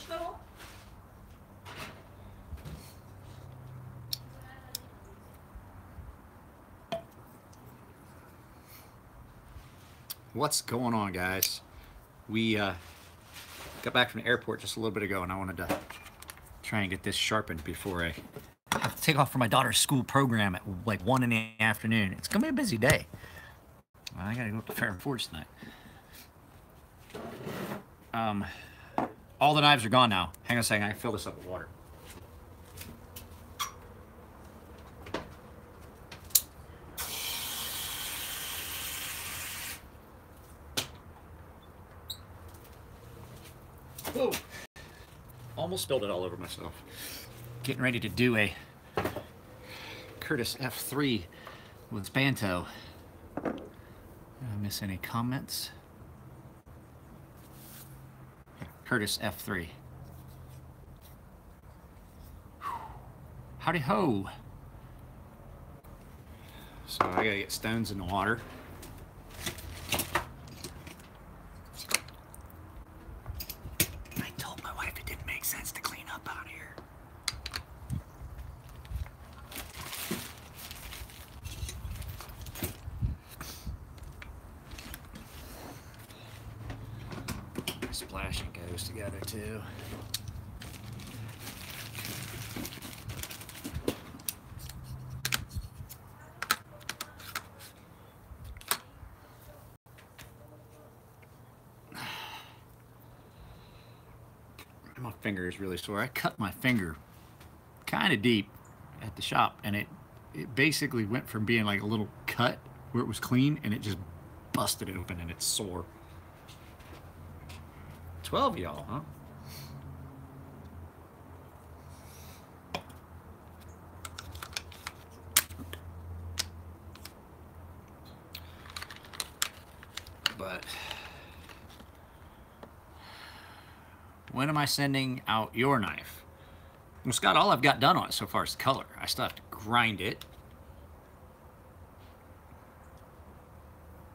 marshmallow? What's going on, guys? We got back from the airport just a little bit ago, and I wanted to try and get this sharpened before I have to take off for my daughter's school program at like 1 in the afternoon. It's gonna be a busy day. I gotta go up to Fair and Forge tonight. All the knives are gone now. Hang on a second, I can fill this up with water. Whoa. Almost spilled it all over myself. Getting ready to do a Curtis F3 with Spanto. Did I miss any comments? Curtis F3. Howdy ho. So I gotta get stones in the water. I told my wife it didn't make sense to clean up out here. Splashing goes together too. My finger is really sore. I cut my finger kind of deep at the shop, and it basically went from being like a little cut where it was clean, and it just busted it open and it's sore. 12 of y'all, huh? But when am I sending out your knife? Well, Scott, all I've got done on it so far is the color. I still have to grind it.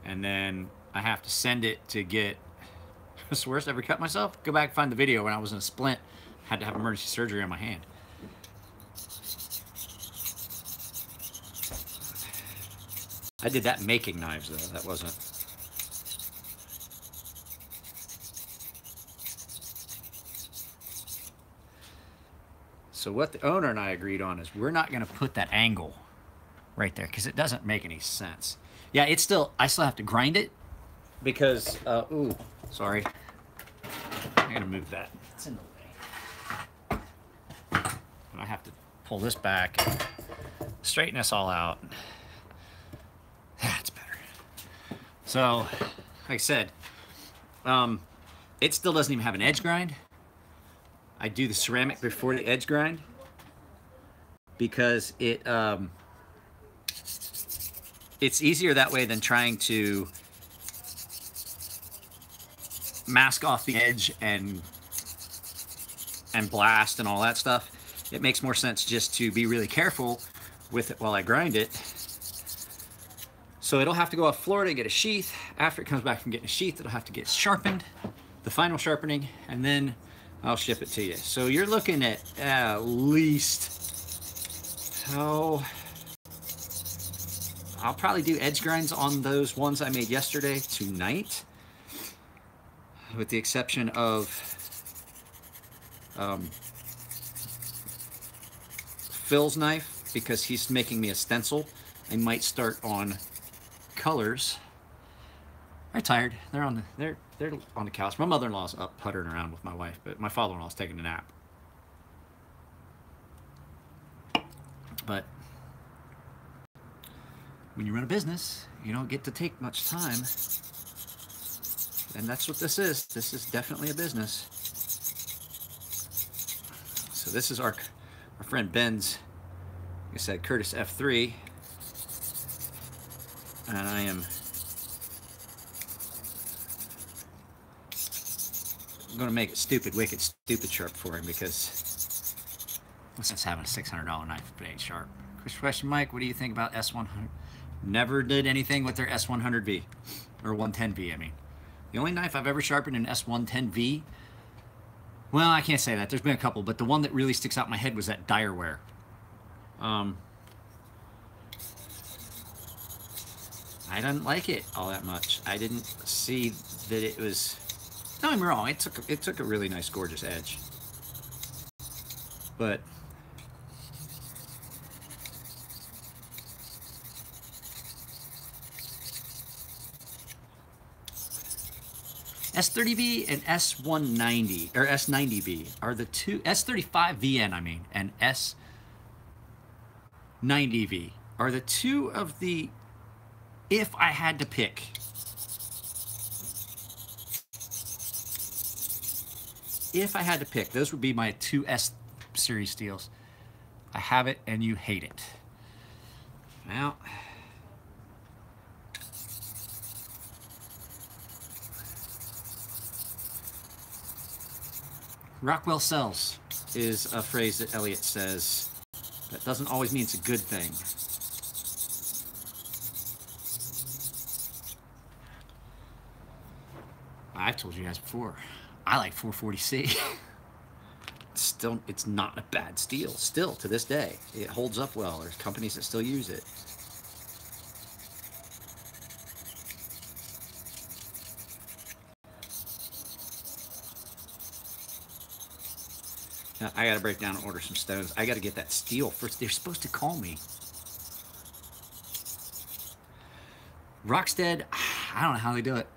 And then I have to send it to get... It's the worst I ever cut myself. Go back and find the video when I was in a splint. Had to have emergency surgery on my hand. I did that making knives though. That wasn't... So what the owner and I agreed on is we're not going to put that angle right there because it doesn't make any sense. Yeah, it's still... I still have to grind it because... ooh, sorry. I'm gonna move that. It's in the way. I have to pull this back, straighten this all out. That's better. So, like I said, it still doesn't even have an edge grind. I do the ceramic before the edge grind because it's easier that way than trying to mask off the edge and blast and all that stuff. It makes more sense just to be really careful with it while I grind it. So it'll have to go off Florida and get a sheath. After it comes back from getting a sheath, it'll have to get sharpened, the final sharpening, and then I'll ship it to you. So you're looking at least, oh, I'll probably do edge grinds on those ones I made yesterday tonight, with the exception of Phil's knife, because he's making me a stencil. I might start on colors. They're tired. They're on the couch. My mother-in-law's up puttering around with my wife, but my father-in-law's taking a nap. But when you run a business, you don't get to take much time. And that's what this is. This is definitely a business. So this is our friend Ben's, like I said, Curtis F3. And I am going to make it stupid, wicked, stupid sharp for him because it's having a $600 knife if it ain't sharp. Question, Mike, what do you think about S100? Never did anything with their S100V, or 110V, I mean. The only knife I've ever sharpened in S110V Well, I can't say that. There's been a couple, but the one that really sticks out in my head was that Direware. I didn't like it all that much. I didn't see that it was. No, I'm wrong. It took a really nice, gorgeous edge, but S30V and S190 or S90V are the two. S35VN, I mean, and S90V are the two of the. If I had to pick, those would be my two S series steels. I have it and you hate it. Well, Rockwell sells is a phrase that Elliot says. That doesn't always mean it's a good thing. I've told you guys before, I like 440C. Still, it's not a bad steel. Still, to this day, it holds up well. There's companies that still use it. Now, I got to break down and order some stones. I got to get that steel first. They're supposed to call me. Rockstead, I don't know how they do it.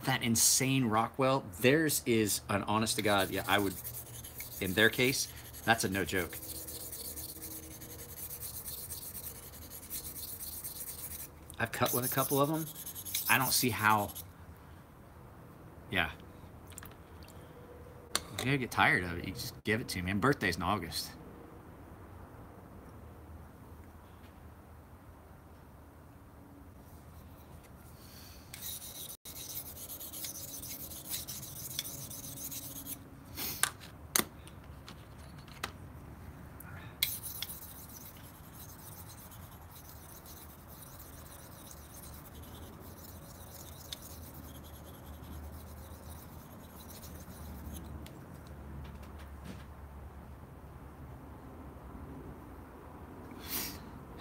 That insane Rockwell, theirs is an honest to God, yeah, I would, in their case, that's a no joke. I've cut with a couple of them. I don't see how, yeah. You gotta get tired of it, you just give it to me. And birthday's in August.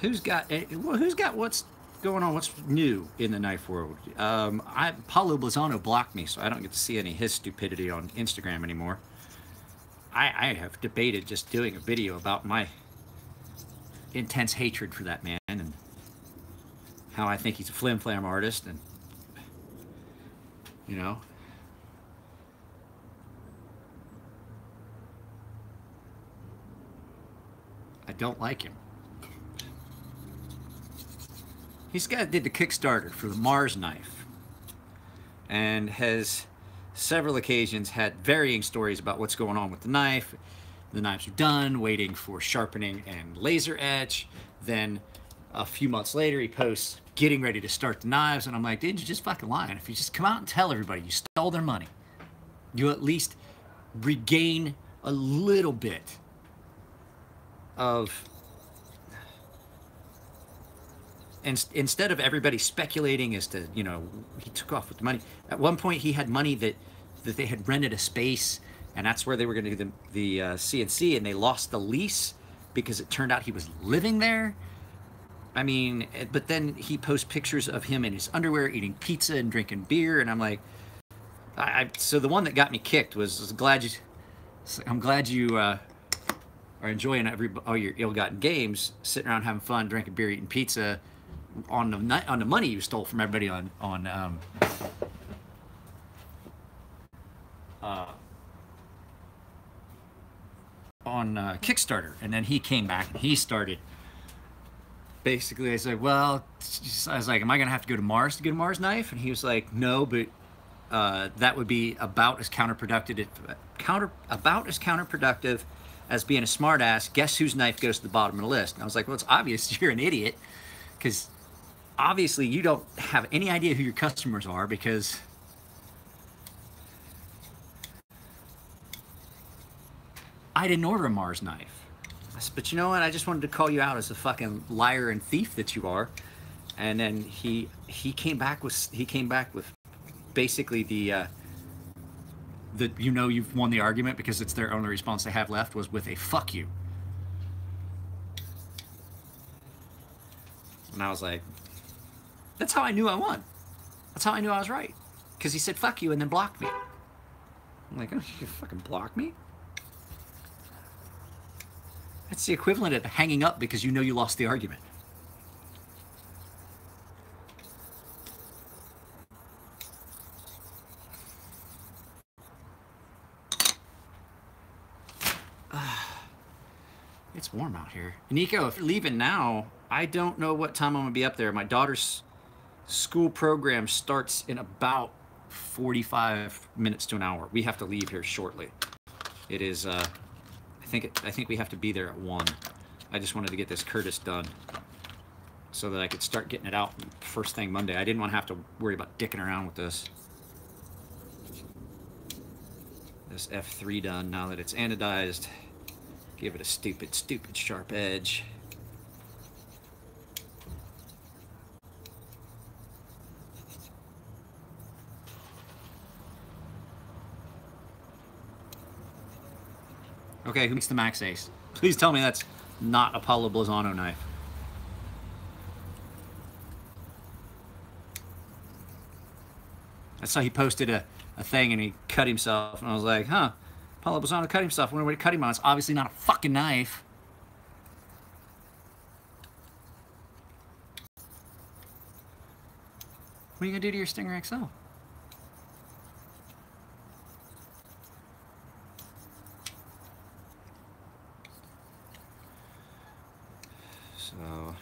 Who's got what's going on? What's new in the knife world? Paulo Blazano blocked me, so I don't get to see any of his stupidity on Instagram anymore. I have debated just doing a video about my intense hatred for that man and how I think he's a flim-flam artist, and you know, I don't like him. He's did the Kickstarter for the Mars knife and has several occasions had varying stories about what's going on with the knife. The knives are done, waiting for sharpening and laser etch. Then a few months later, he posts getting ready to start the knives, and I'm like, dude, you're just fucking lying. If you just come out and tell everybody you stole their money, you at least regain a little bit of. And instead of everybody speculating as to, you know, he took off with the money. At one point, he had money that they had rented a space, and that's where they were going to do the CNC, and they lost the lease because it turned out he was living there. I mean, but then he posts pictures of him in his underwear eating pizza and drinking beer, and I'm like, so the one that got me kicked was I'm glad you are enjoying all your ill-gotten games, sitting around having fun, drinking beer, eating pizza. On the money you stole from everybody on Kickstarter, and then he came back and he started. Basically, I was like, well, am I gonna have to go to Mars to get a Mars knife? And he was like, no, but that would be about as counterproductive as being a smartass. Guess whose knife goes to the bottom of the list? And I was like, well, it's obvious you're an idiot, because obviously you don't have any idea who your customers are, because I didn't order a Mars knife. I said, but you know what? I just wanted to call you out as a fucking liar and thief that you are. And then he came back with basically the that you know you've won the argument because it's their only response they have left was with a fuck you. And I was like, that's how I knew I won. That's how I knew I was right. Because he said fuck you and then blocked me. I'm like, oh, you fucking blocked me? That's the equivalent of hanging up because you know you lost the argument. It's warm out here. Nico, if you're leaving now, I don't know what time I'm gonna be up there. My daughter's school program starts in about 45 minutes to an hour. We have to leave here shortly. It is, I think we have to be there at 1. I just wanted to get this Curtis done so that I could start getting it out first thing Monday. I didn't want to have to worry about dicking around with this F3 done now that it's anodized. Give it a stupid sharp edge. Okay, who makes the Max Ace? Please tell me that's not a Paulo Blazano knife. I saw he posted a thing and he cut himself, and I was like, huh, Paulo Blazano cut himself. I wonder what he cut him on. It's obviously not a fucking knife. What are you gonna do to your Stinger XL? So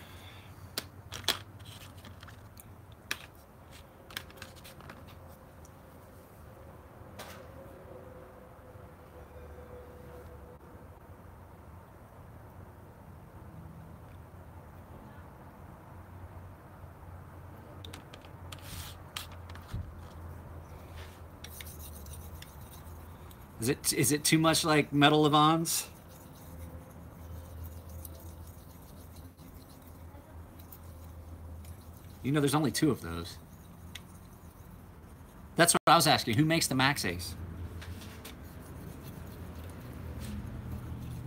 is it too much like Metal Levans? You know, there's only 2 of those. That's what I was asking. Who makes the Max Ace?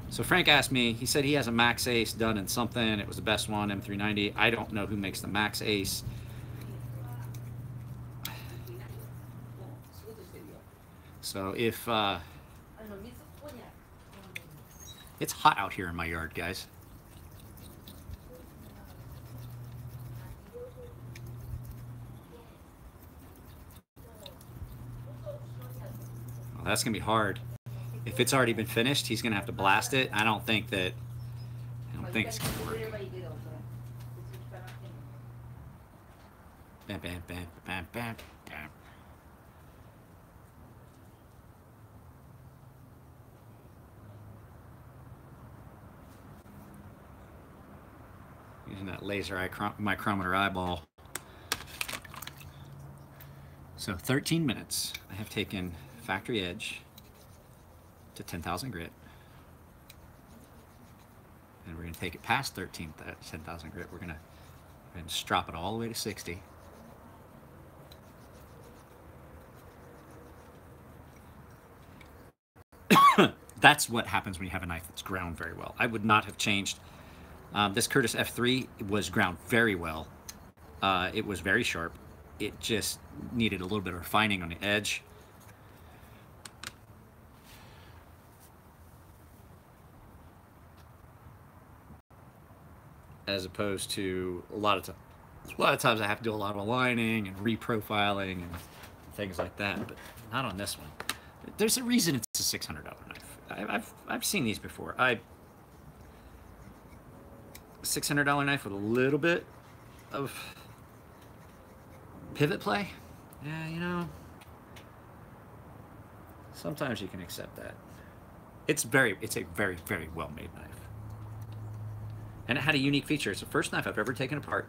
So Frank asked me, he said he has a Max Ace done in something. It was the best one, M390. I don't know who makes the Max Ace. So if, it's hot out here in my yard, guys. Well, that's gonna be hard. If it's already been finished, he's gonna have to blast it. I don't think it's gonna work. Bam, bam, bam, bam, bam, bam. Using that laser micrometer eyeball. So 13 minutes. I have taken factory edge to 10,000 grit. And we're going to take it past 10,000 grit. We're going to strop it all the way to 60. That's what happens when you have a knife that's ground very well. I would not have changed. This Curtis F3 was ground very well. It was very sharp. It just needed a little bit of refining on the edge. As opposed to a lot of times I have to do a lot of aligning and reprofiling and things like that, but not on this one. There's a reason it's a $600 knife. I've seen these before. $600 knife with a little bit of pivot play. Yeah, you know, sometimes you can accept that. It's a very, very well-made knife. And it had a unique feature. It's the first knife I've ever taken apart.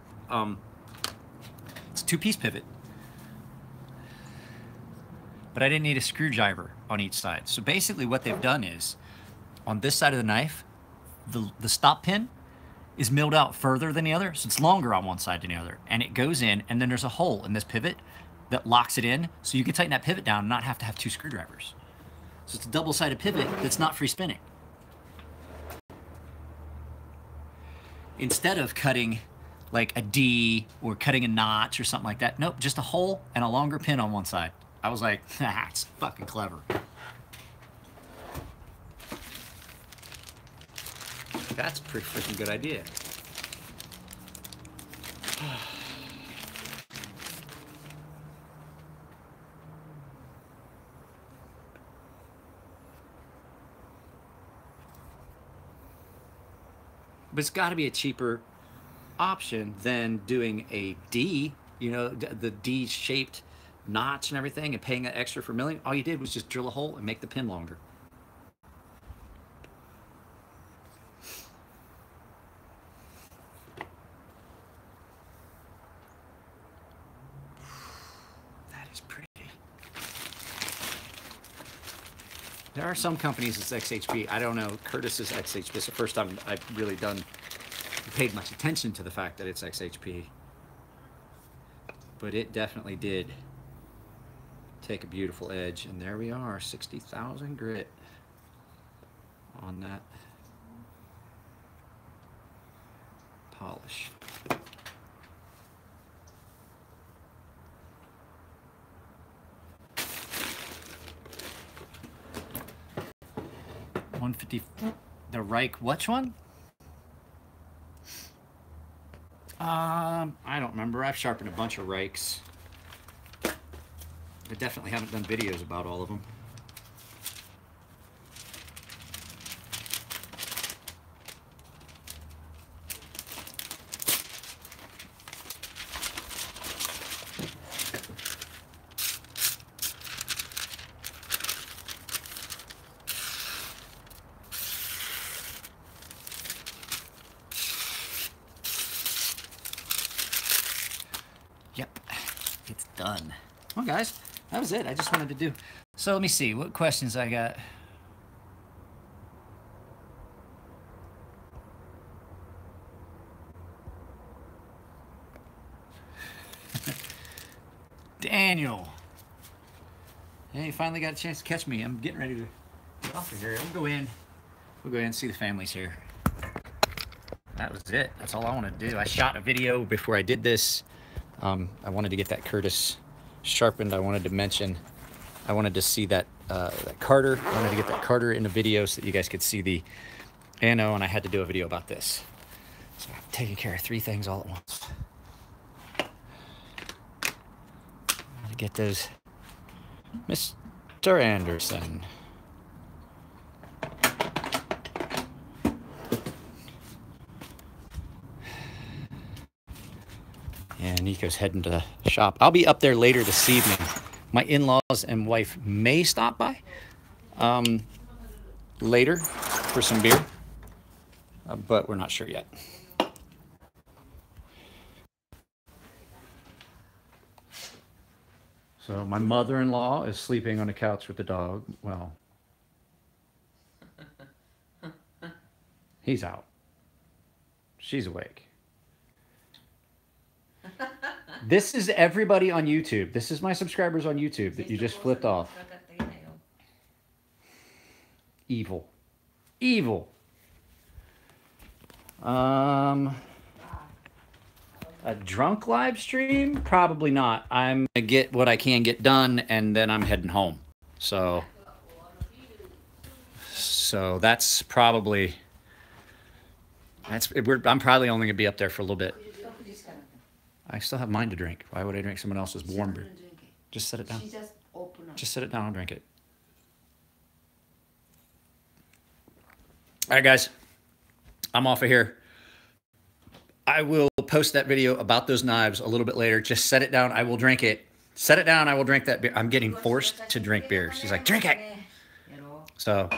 It's a 2-piece pivot. But I didn't need a screwdriver on each side. So basically what they've done is, on this side of the knife, the stop pin is milled out further than the other, so it's longer on one side than the other. And it goes in, and then there's a hole in this pivot that locks it in, so you can tighten that pivot down and not have to have 2 screwdrivers. So it's a double-sided pivot that's not free spinning. Instead of cutting like a D or cutting a notch or something like that, nope, just a hole and a longer pin on one side. I was like, that's fucking clever. That's a pretty freaking good idea. But it's got to be a cheaper option than doing a D, you know, the D-shaped notch and everything, and paying that extra for milling. All you did was just drill a hole and make the pin longer. That is pretty. There are some companies that's XHP. I don't know. Curtis is XHP. It's the first time I've really paid much attention to the fact that it's XHP. But it definitely did take a beautiful edge. And there we are, 60,000 grit on that polish. $150. The Reich, which one? I don't remember. I've sharpened a bunch of Reichs. I definitely haven't done videos about all of them. Yep, it's done. Well, guys, that was it. I just wanted to do. So let me see what questions I got. Daniel. Hey, you finally got a chance to catch me. I'm getting ready to get off of here. We'll go in and see the families here. That was it. That's all I wanted to do. I shot a video before I did this. I wanted to get that Curtis sharpened. I wanted to see that that Carter. I wanted to get that Carter in a video so that you guys could see the ANO, and I had to do a video about this. So I'm taking care of 3 things all at once. To get those, Mr. Anderson. And Nico's heading to the shop. I'll be up there later this evening. My in-laws and wife may stop by later for some beer, but we're not sure yet. So my mother-in-law is sleeping on the couch with the dog. Well, he's out. She's awake. This is everybody on YouTube. This is my subscribers on YouTube that you just flipped off. Evil. Evil. A drunk live stream? Probably not. I'm gonna get what I can get done, and then I'm heading home. So that's probably I'm probably only gonna be up there for a little bit. I still have mine to drink. Why would I drink someone else's warm beer? Just set it down. Just set it down and drink it. All right, guys. I'm off of here. I will post that video about those knives a little bit later. Just set it down. I will drink it. Set it down. I will drink that beer. I'm getting forced to drink beer. She's like, drink it. So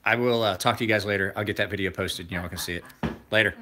I will talk to you guys later. I'll get that video posted. You know, I can see it later.